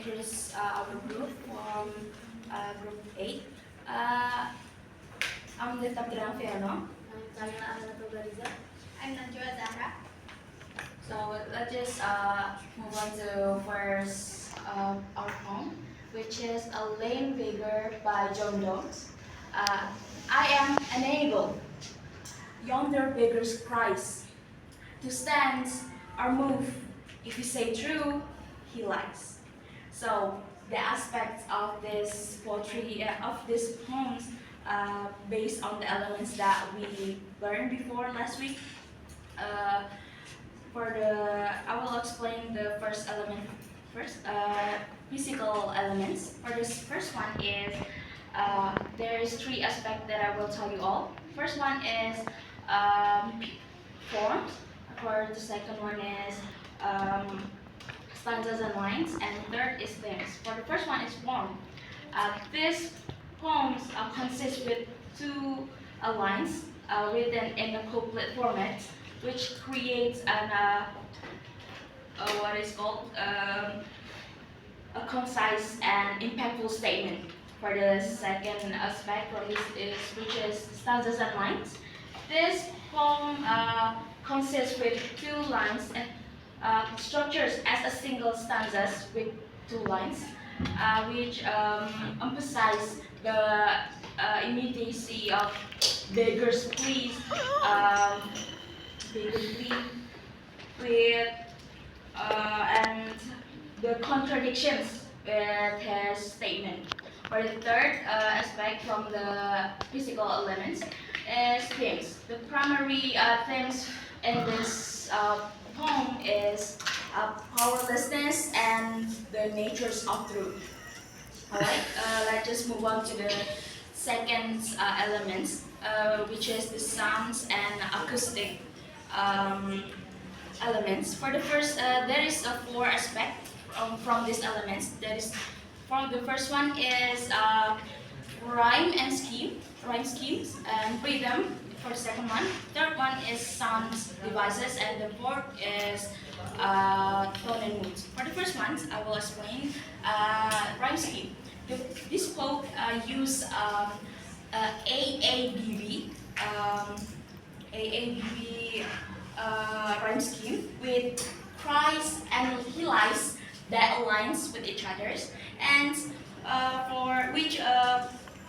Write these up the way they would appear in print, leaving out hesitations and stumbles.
introduce our group from group 8. I'm Defta Alviano. I'm Chalila Alilatulbariza. I'm Najwa Az-zahra. So let's just move on to first our poem, which is A Lame Beggar by John Donne. I am an eagle, yonder beggar's cries. To stand or move, if you say true, he lies. So the aspects of this poetry, of this poems, based on the elements that we learned before last week. I will explain the first element first. Physical elements. For this first one is there is three aspects that I will tell you all. First one is forms. For the second one is stanzas and lines, and third is themes. For the first one is form. These poems consist with two lines written in a couplet format, which creates what is called a concise and impactful statement. For the second aspect from this is which is stanzas and lines. This poem consists with two lines and structures as a single stanzas with two lines, which emphasize the immediacy of beggar's plea, with and the contradictions with his statement. For the third aspect from the physical elements is themes. The primary themes in this poem is powerlessness and the natures of truth. Alright, let's just move on to the second elements, which is the sounds and acoustic elements. For the first, there is four aspects from these elements. That is, from the first one is rhyme schemes and rhythm. For the second one, third one is sound devices, and the fourth is tone and mood. For the first one, I will explain rhyme scheme. This poem use AABB rhyme scheme with cries and lies that aligns with each others, and for which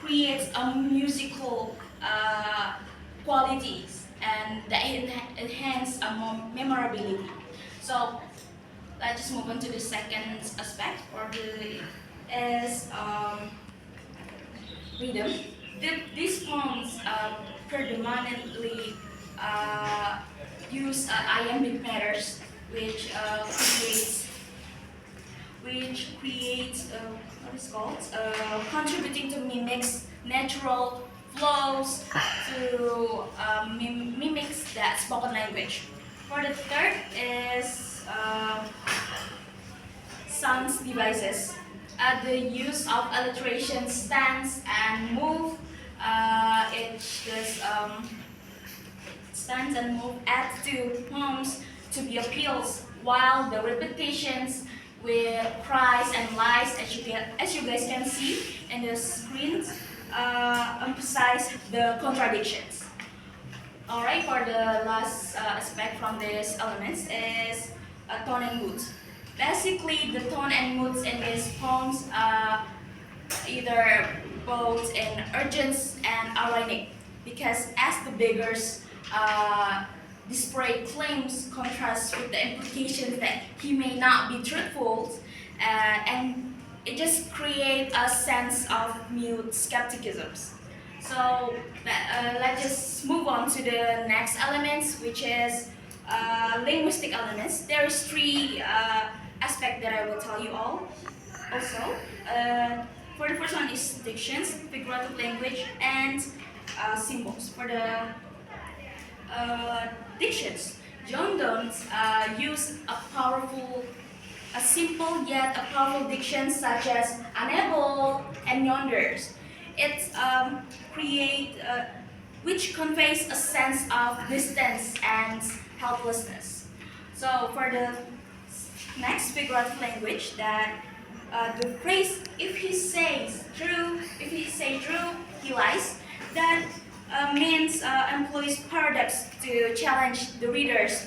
creates a musical qualities and that enhance memorability. So let's just move on to the second aspect, or the is rhythm. These poems predominantly use iambic measures, which creates what is called contributing to mimics natural flows to mimics that spoken language. For the third is sound devices. The use of alliteration, stance, and move. It just stance and move add to poems to be appeals, while the repetitions with cries and lies, as you guys can see in the screens, emphasize the contradictions. Alright, for the last aspect from these elements is tone and mood. Basically, the tone and moods in these poems are either both in urgent and ironic, because as the beggars display claims contrast with the implications that he may not be truthful, and it just creates a sense of mute skepticism. So let's just move on to the next elements, which is linguistic elements. There is three aspects that I will tell you all. Also, for the first one is dictions, figurative language, and symbols. For the dictions, John Donne used a simple yet a powerful diction such as unable and yonders. It which conveys a sense of distance and helplessness. So for the next figurative language, that The phrase "if he says true, he lies," that means employs paradox to challenge the reader's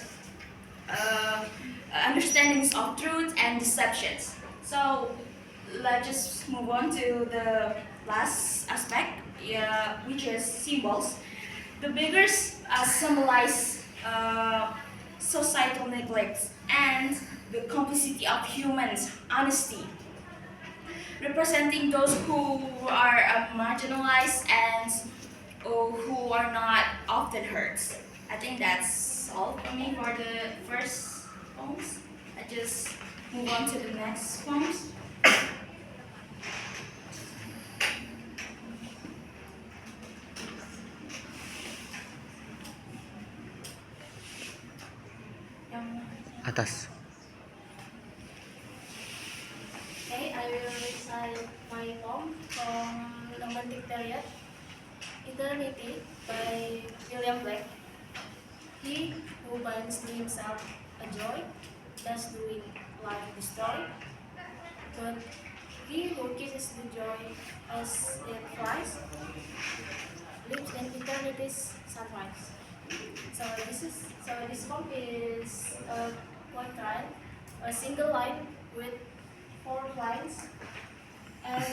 understandings of truth and deceptions. So let's just move on to the last aspect, which is symbols. The beggars symbolize societal neglect and the complicity of humans' honesty, representing those who are marginalized and who are not often heard. I think that's all for me for the first poems. I just move on to the next poems. Atas. Okay, I will recite my poem from Romantic period, Eternity by William Blake. He who binds to himself a joy, thus doing life destroy. But he who kisses the joy as it flies, lives in eternity's sunrise. This poem is a quatrain, a single line with 4 lines, and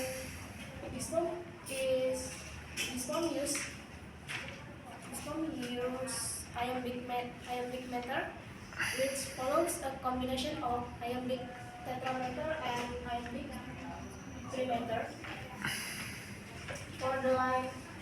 this poem is this poem use iambic meter, which follows a combination of iambic tetrameter and iambic trimeter. For the line